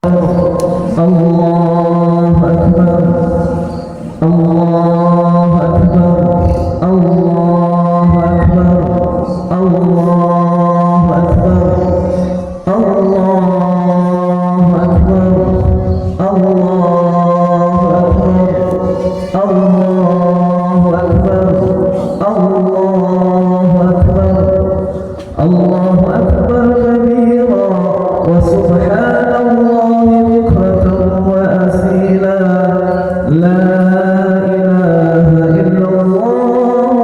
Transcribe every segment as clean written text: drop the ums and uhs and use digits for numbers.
الله أكبر الله أكبر الله أكبر الله أكبر الله أكبر الله أكبر الله أكبر الله أكبر الله أكبر كبيرا وسبحان الله بكرة وأصيلا لا إله إلا الله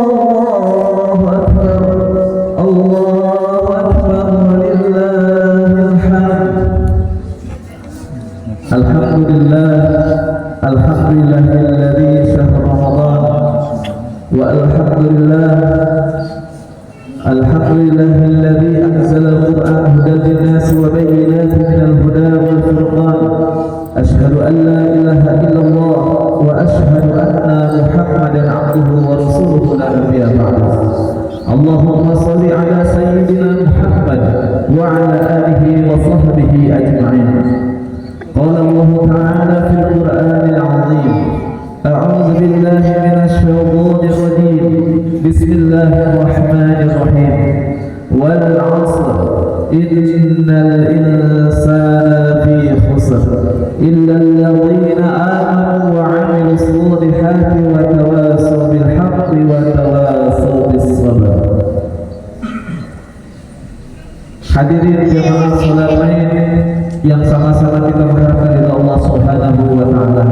أكبر الله أكبر ولله الحمد الحمد لله الذي شهر رمضان والحمد لله الذي أنزل القرآن هدى للناس وبينات من الهدى والفرقان أشهد أن لا إله إلا الله وأشهد أن محمدا عبده ورسوله لا نبي بعده اللهم صل على سيدنا محمد وعلى آله وصحبه أجمعين قال الله تعالى في القرآن العظيم أعوذ بالله من الشيطان الرجيم بسم الله الرحمن الرحيم والعصر إن الإنسان لفي خسر إلا الذين آمنوا وعملوا الصالحات وتواصوا بالحق وتواصوا بالصبر. Hadirin jemaah salat Aid yang sama-sama kita mengharapkan dari Allah Subhanahu wa taala.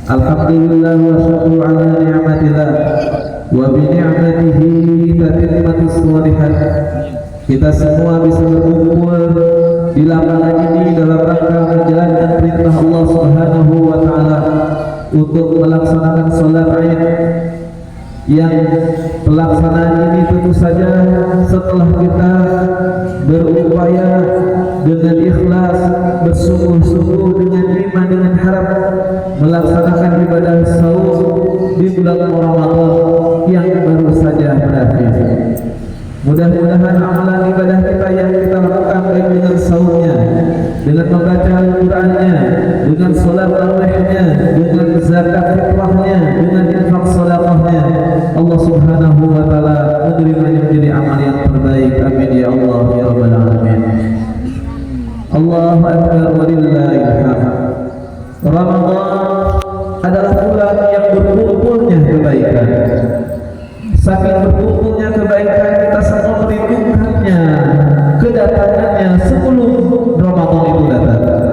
Alhamdulillah wa syukru ala ni'matillah wa bi ni'matihi tatimmatus shalihat. Kita semua bisa berkumpul di lapangan ini dalam rangka menjalankan perintah Allah Subhanahu wa taala untuk melaksanakan salat Aid yang pelaksanaan ini tentu saja setelah kita berupaya dengan ikhlas, bersungguh-sungguh dengan iman, dengan harap melaksanakan ibadah saum di bulan Ramadan yang baru saja berakhir. Mudah-mudahan amalan ibadah kita yang kita lakukan baik dengan saumnya, dengan membaca Al-Qur'annya, dengan salat tarawihnya, dengan zakat fitrahnya, dengan infak sedekahnya, Allah Subhanahu wa taala menerimanya menjadi amal yang terbaik. Amin ya Allah ya rabbal alamin. Allahu akbar walillahil hamd. Ramadan adalah bulan yang berkumpulnya kebaikan. Saking berkumpulnya kebaikan, kita semua merindukannya, kedatangannya sebelum Ramadan itu datang.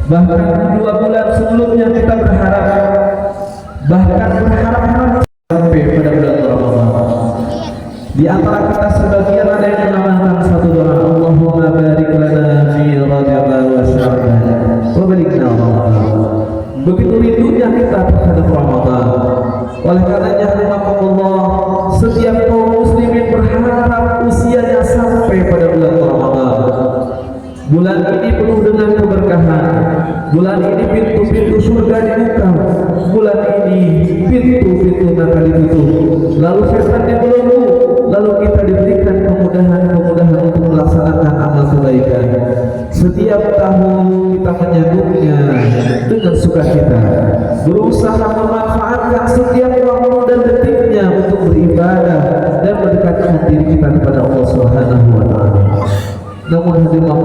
Bahkan 2 bulan sebelumnya kita berharap, sampai pada bulan Ramadan. Di antara kita sebagian ada yang mengamalkan satu doa, Allahumma barik lana fi Rajab wa Sya'ban wa bariklana Ramadan. Begitu rindunya kita terhadap Ramadan. Oleh karenanya rahimakumullah, setiap kaum muslimin berharap usianya sampai pada bulan Ramadan. Bulan ini penuh dengan keberkahan. Bulan ini pintu-pintu surga dibuka. Bulan ini pintu-pintu neraka ditutup. Lalu setan dibelenggu. Lalu kita diberikan kemudahan-kemudahan untuk melaksanakan amal kebaikan. Setiap tahun kita menyambutnya dengan sukacita, berusaha memanfaatkan setiap waktu dan detiknya untuk beribadah dan mendekatkan diri kita kepada Allah Subhanahu wa taala. Namun hadirin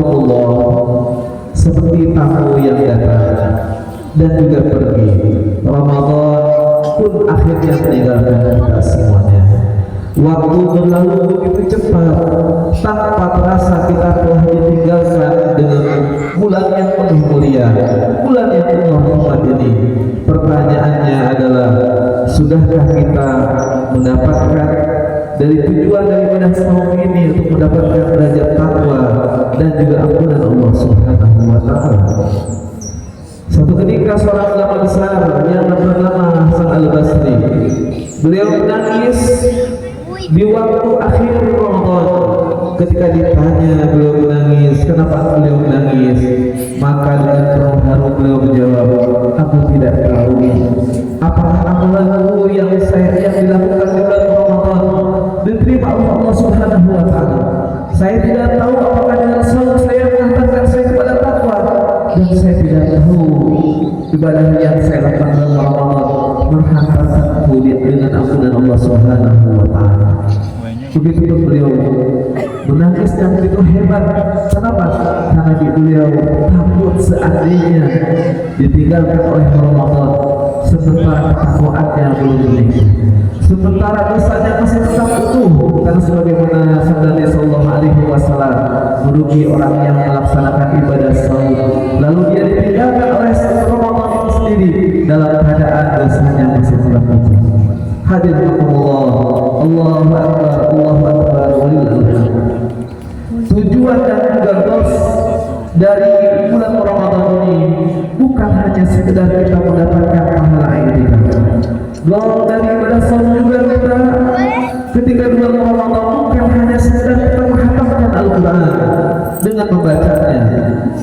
seperti tamu yang datang dan juga pergi, Ramadan pun akhirnya meninggalkan kita semuanya. Waktu berlalu begitu cepat, tanpa terasa kita telah ditinggalkan dengan bulan yang penuh mulia, bulan yang penuh rahmat ini. Pertanyaannya adalah, sudahkah kita mendapatkan dari tujuan daripada saum ini untuk mendapatkan derajat takwa dan juga ampunan Allah Subhanahu wa taala? Suatu ketika seorang ulama besar yang bernama Hasan Al-Basri, beliau menangis di waktu akhir Ramadan. Ketika ditanya, beliau menangis. Kenapa beliau menangis? Maka dengan penuh haru beliau menjawab, aku tidak tahu apakah amalanku yang dilakukan di bulan Ramadan diterima oleh Allah Subhanahu wa taala. Saya tidak tahu apakah dengan saum saya mengantarkan saya kepada takwa. dan saya tidak tahu ibadah yang saya lakukan dalam Ramadan menghantarkan kulit dengan ampunan Allah Subhanahu wa Ta'ala. Begitu beliau menangis dan begitu hebat. Kenapa? Karena beliau takut seandainya ditinggalkan oleh Ramadan sementara ketakwaannya belum meningkat, sementara dosanya masih tetap utuh. Karena sebagaimana sabda Nabi sallallahu alaihi wasallam, merugi orang yang melaksanakan ibadah saum lalu dia ditinggalkan oleh Ramadan itu sendiri dalam keadaan dosanya masih tetap utuh. Hadirin Allah, Allahu Akbar, Allahu Akbar, walillahil hamd. Tujuan dan juga goals dari bulan Ramadan ini bukan hanya sekedar kita mendapatkan pahala iktikaf. Goal dari ibadah saum juga kita ketika bulan Ramadan bukan hanya sekedar kita menghafalkan Al-Quran dengan membacanya.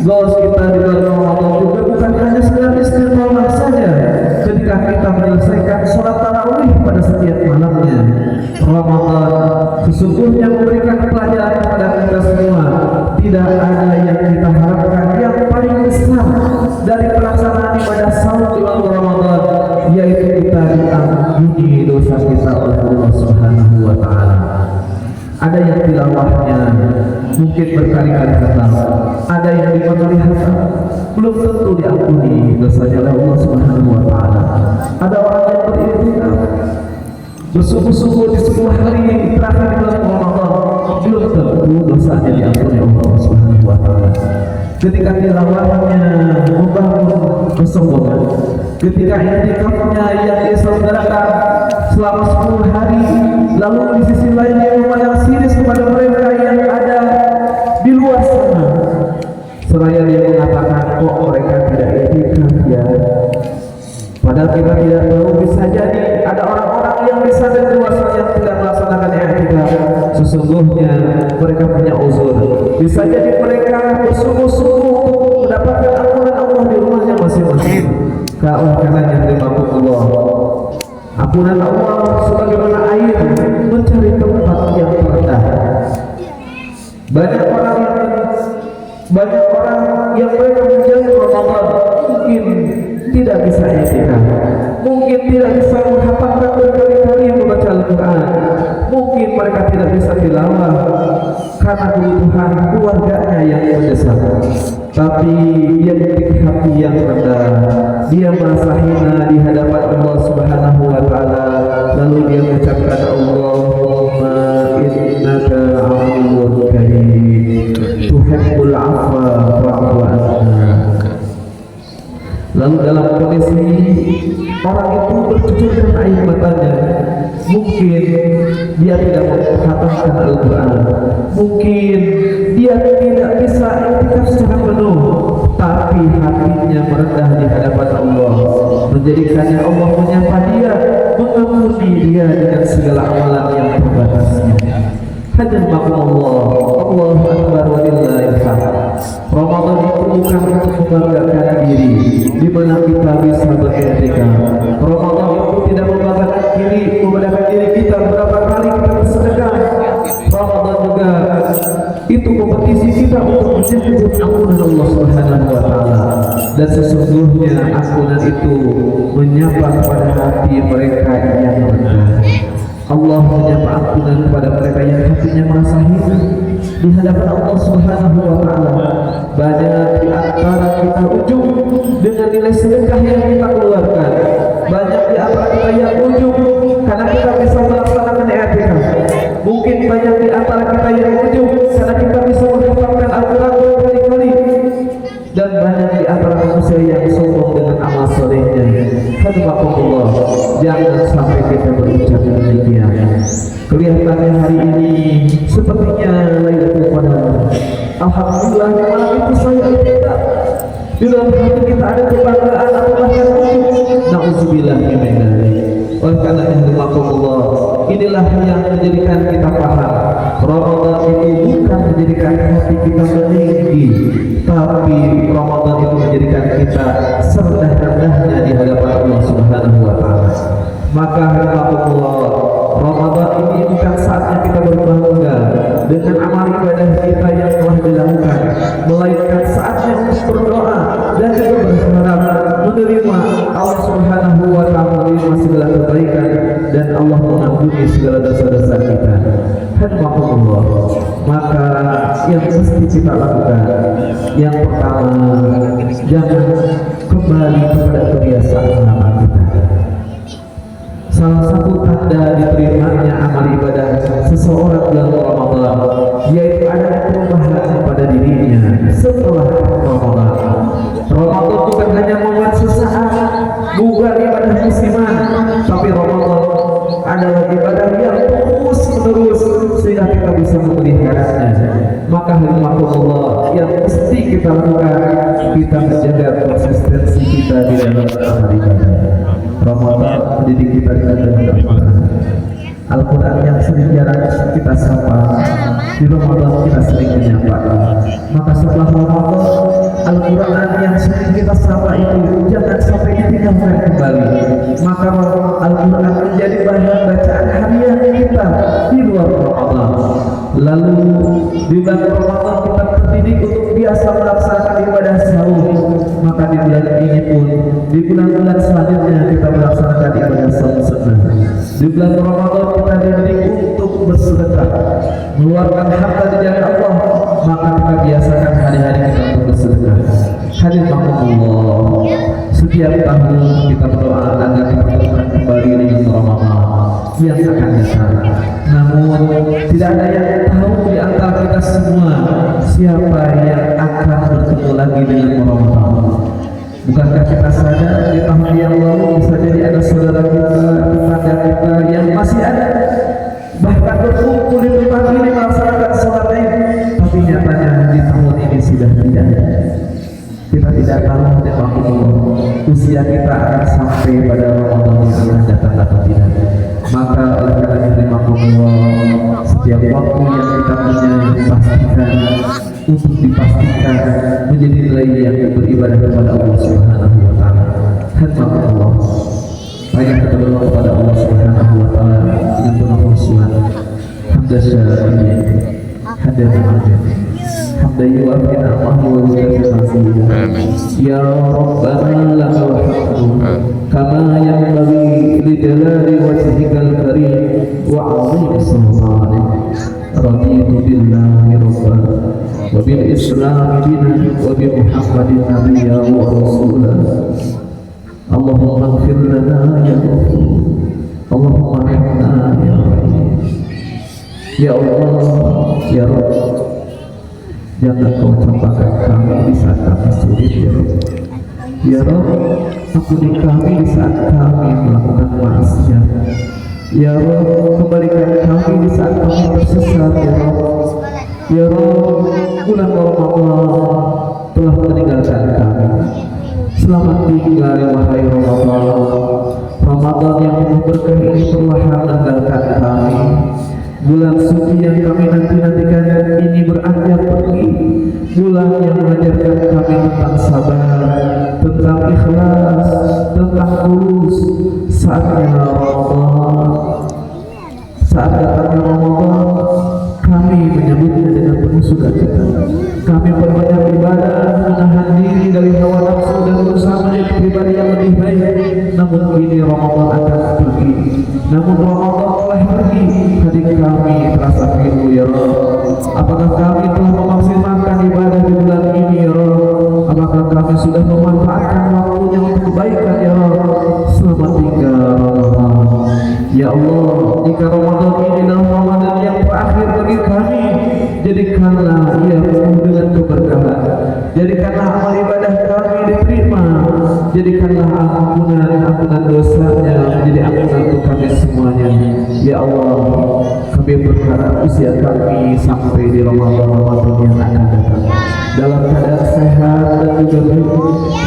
Goals kita di bulan Ramadan juga bukan hanya sekedar istiqomah saja ketika kita menyelesaikan sholat tarawih pada setiap malamnya. Ramadan sesungguhnya memberikan pelajaran kepada kita semua. Tidak ada yang kita harapkan yang paling besar dari pelaksanaan ibadah saum di bulan Ramadan, yaitu kita diampuni dosa kita oleh Allah Subhanahu wa Ta'ala. Ada yang tilawahnya mungkin berkali-kali kata, ada yang diperlihatkan belum tentu diampuni dosanya oleh Allah Subhanahu wa Ta'ala. Ada orang yang beriktikaf bersungguh-sungguh di 10 hari terakhir di bulan Ramadan, belum tentu dosanya diampuni Allah Subhanahu wa Ta'ala. Ketika tilawahnya membangun kesombongan, ketika iktikafnya yang diselenggarakan selama 10 hari, lalu di sisi lain dia memandang siris kepada mereka yang ada di luar sana, seraya dia mengatakan, kok mereka tidak iktikaf ya? Padahal kita tidak tahu, bisa jadi ada orang-orang yang bisa di luar sana yang tidak melaksanakan iktikaf. Sesungguhnya mereka punya uzur. Bisa jadi mereka bersungguh-sungguh untuk mendapatkan ampunan Allah di rumahnya masing-masing. Oleh karenanya Allah, ampunan Allah sebagaimana air mencari tempat yang terendah. Banyak orang yang mereka menjalani Ramadan mungkin tidak bisa iktikaf, mungkin tidak bisa menghafalkan berkali-kali membaca Al-Quran, mungkin mereka tidak bisa tilawah karena kebutuhan keluarganya yang mendesak. Tapi dia memiliki hati yang rendah, dia merasa hina di hadapan Allah Subhanahu wa Ta'ala, lalu dia mengucapkan, Allahumma innaka afuwwun karim tuhibbul afwa fa'fu anna. Lalu dalam kondisi orang itu bercucurkan air matanya, mungkin dia tidak menghafalkan Al-Quran, mungkin dia tidak bisa iktikaf secara penuh, tapi hatinya merendah di hadapan Allah, menjadikannya Allah menyapa dia, mengampuni dia dengan segala amalan yang terbatasnya. Hadirin Allah, Allahu Akbar walillahil hamd. Ramadan itu bukan untuk membanggakan diri, di mana kita bisa beriktikaf. Ramadan itu tidak membanggakan diri kita berapa kali kita bersedekah. Ramadan juga itu kompetisi kita untuk menjemput ampunan Allah Subhanahu wa Ta'ala. Dan sesungguhnya ampunan itu menyapa kepada hati mereka yang rendah. Allah menyapa ampunan kepada mereka yang hatinya merasa hina di hadapan Allah Subhanahu wa Ta'ala. Banyak di antara kita ujub dengan nilai sedekah yang kita keluarkan. Banyak di antara kita yang ujub karena kita bisa melaksanakan i'tikaf. Mungkin banyak di antara kita yang ujub karena kita bisa menghafalkan Al-Quran berkali-kali. Dan banyak di antara manusia yang sombong dengan amal solehnya. Hadirin, jangan sampai kita berucap demikian. Kelihatannya hari ini sepertinya Lailatul Qadar. Alhamdulillah, di malam itu saya iktikaf. Di dalam hati kita ada kebanggaan atau bahkan na'udzubillah min dzalik. Oleh karena Allah, inilah yang menjadikan kita paham Ramadan itu bukan menjadikan hati kita meninggi, tapi Ramadan itu menjadikan kita serendah-rendahnya di hadapan Allah Subhanahu wa Ta'ala. Maka Allah, Ramadan ini bukan saatnya kita berbangga dengan amal ibadah kita yang telah dilakukan, melainkan saatnya untuk berdoa jangan kembali kepada kebiasaan lama kita. Salah satu tanda diterimanya amal ibadah seseorang bulan Ramadan yaitu ada perubahan pada dirinya setelah Ramadan. Ramadan bukan hanya momen sesaat, bukan ibadah musiman, tapi Ramadan adalah ibadah yang terus menerus sehingga kita bisa memeliharanya. Maka hikmah yang mesti kita lakukan, kita menjaga konsistensi kita di dalam amal ibadah. Ramadan mendidik kita dengan Al-Quran. Al-Quran yang sering jarang kita sapa, di Ramadan kita sering menyapa. Maka setelah Ramadan, Al-Quran yang sering kita sapa itu jangan sampai ditinggalkan kembali. Maka Al-Quran menjadi bahan bacaan harian kita di luar Ramadan. Lalu di bulan Ramadan kita terdidik untuk biasa melaksanakan ibadah sahur. Maka di bulan ini pun, di bulan-bulan selanjutnya kita melaksanakan ibadah sahur sunnah. Di bulan Ramadan kita dididik untuk bersedekah, mengeluarkan harta di jalan Allah. Maka kita biasakan hari-hari kita untuk bersedekah. Hadirin Allah, setiap tahun kita berdoa agar dipertemukan kembali dengan Ramadan yang akan datang. Namun tidak ada yang tahu di antara kita semua siapa yang akan bertemu lagi dengan Ramadan. Bukankah kita sadar di tahun yang lalu bisa jadi ada saudara kita, tetangga kita yang masih ada, bahkan berkumpul di tempat ini melaksanakan sholat Id, tapi nyatanya di tahun ini sudah tidak ada. Kita tidak tahu usia kita akan sampai pada Ramadan yang akan datang atau tidak. Maka oleh karena setiap waktu yang kita punya dipastikan menjadi nilai yang beribadah kepada Allah Subhanahu wa taala. Hadirat Allah, banyak kita berdoa kepada Allah Subhanahu wa taala dengan penuh khusyuk. Hamdasyariyin, hamdasyariyin, hamdasyariyin Allahu wa bihamdihi. Ya Rabbana lakal hamdu kama yanbaghi li jalali wajhikal karim wa 'azimi sultanik. Raditu billahi rabban wa bil islam dinan wa bi Muhammadin nabiyyan wa rasulan. Allahumma ighfir lana ya Ghafur, Allahumma arhamna ya Rahim. Ya Allah, ya Rabb, jangan kau campakkan kami di saat kami sulit ya Rabb. Ya Rabb, ampuni kami di saat kami melakukan maksiat. Ya Rabb, kembalikan kami di saat kami tersesat ya Rabb. Ya Rabb, bulan Ramadan telah meninggalkan kami. Selamat tinggal wahai Ramadan. Ramadan yang penuh berkah ini perlahan meninggalkan kami. Bulan suci yang kami nanti-nantikan ini beranjak pergi. Bulan yang mengajarkan kami tentang sabar, tentang ikhlas, tentang tulus. Saatnya Ramadan, saat datangnya Ramadan, kami menyambutnya dengan penuh sukacita. Kami perbanyak ibadah, menahan diri dari hawa nafsu dan berusaha menjadi pribadi yang lebih baik. Namun ini Ramadan akan pergi. Namun Ramadan telah pergi. Hati kami terasa rindu ya Rabb. Apakah kami telah memaksimalkan ibadah di bulan ini ya Rabb? Apakah kami sudah memanfaatkan waktunya untuk kebaikan ya Rabb? Selamat tinggal Ramadan. Ya Allah, jika Ramadan ini adalah Ramadan yang terakhir bagi kami, jadikanlah ia penuh dengan keberkahan. Jadikanlah amal ibadah kami diterima. Jadikanlah ampunan dosanya menjadi ampunan untuk kami semuanya. Ya Allah, kami berharap usia kami sampai di Ramadan yang akan datang dalam keadaan sehat dan juga baik.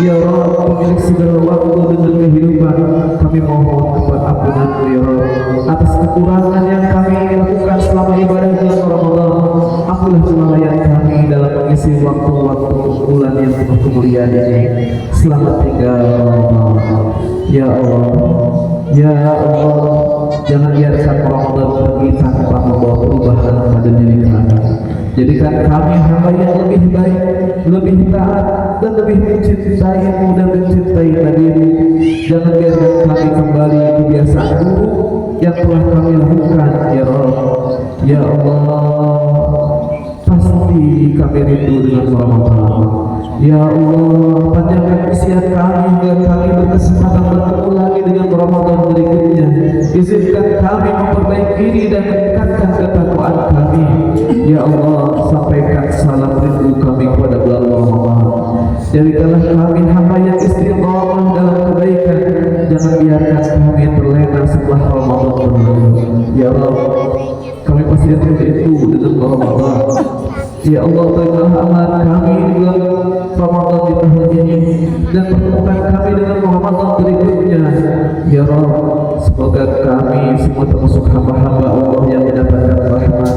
Ya Allah, pemilik segala waktu dan kehidupan, kami mohon kepada ampunan-Mu ya Allah atas kekurangan yang kami lakukan selama ibadah bulan Ramadan. Ampunilah kelalaian kami dalam mengisi waktu-waktu bulan yang penuh kemuliaan ini. Selamat tinggal Ramadan. Ya Allah, ya Allah, jangan biarkan Ramadan pergi tanpa membawa perubahan pada diri kami. Jadikan kami hamba yang lebih baik, lebih taat, dan lebih mencintai-Mu dan mencintai Nabi-Mu. Jangan biarkan kami kembali kebiasaan buruk yang telah kami lakukan ya Allah. Ya Allah, pasti kami rindu dengan Ramadan. Ya Allah, panjangkan usia kami hingga kami berkesempatan bertemu lagi dengan Ramadan berikutnya. Izinkan kami memperbaiki diri dan meningkatkan ketakwaan kami. Ya Allah, sampaikan salam rindu kami kepada bulan Ramadan. Jadikanlah kami hamba yang istiqamah dalam kebaikan. Jangan biarkan kami terlena setelah Ramadan berlalu. Ya Allah, kami pasti rindu dengan Ramadan. Ya Allah, terimalah amal kami di bulan Ramadan di tahun ini dan pertemukan kami dengan Ramadan berikutnya. Ya Rabb, semoga kami semua termasuk hamba-hamba Allah yang mendapatkan rahmat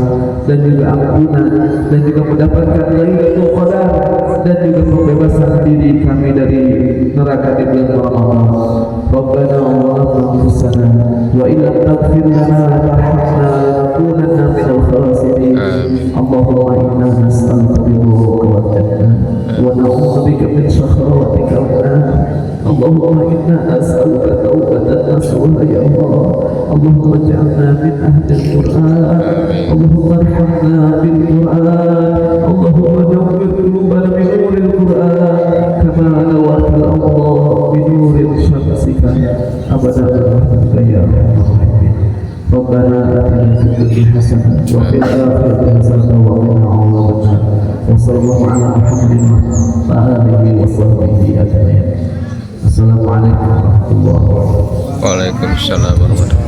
dan juga ampunan dan juga mendapatkan Lailatul Qadar dan juga pembebasan diri kami dari neraka di bulan Ramadan. Rabbana zalamna anfusana wa illam taghfir lana wa tarhamna lanakunanna minal khasirin. Allahumma inna nas'aluka ridhaka wal jannah wa na'udzu bika min sakhawatika wan nar. Allahumma inna nas'aluka taubatan nasuha ya Allah. Allahumma ij'alna min ahli al-Qur'an. Allahumma arhamna bil Qur'an. Allahumma nawwir qulubana bi nuril Qur'an kama nawwara Allah bi nuril syamsika abadan rahmatika ya Allah. Rabbana atina fid dunya hasanah wa fil akhirati hasanah wa qina adzabannar. Wa sallallahu ala Muhammadin wa alihi wa sahbihi ajma'in. Assalamualaikum warahmatullahi wabarakatuh. Waalaikumsalam warahmatullahi wabarakatuh.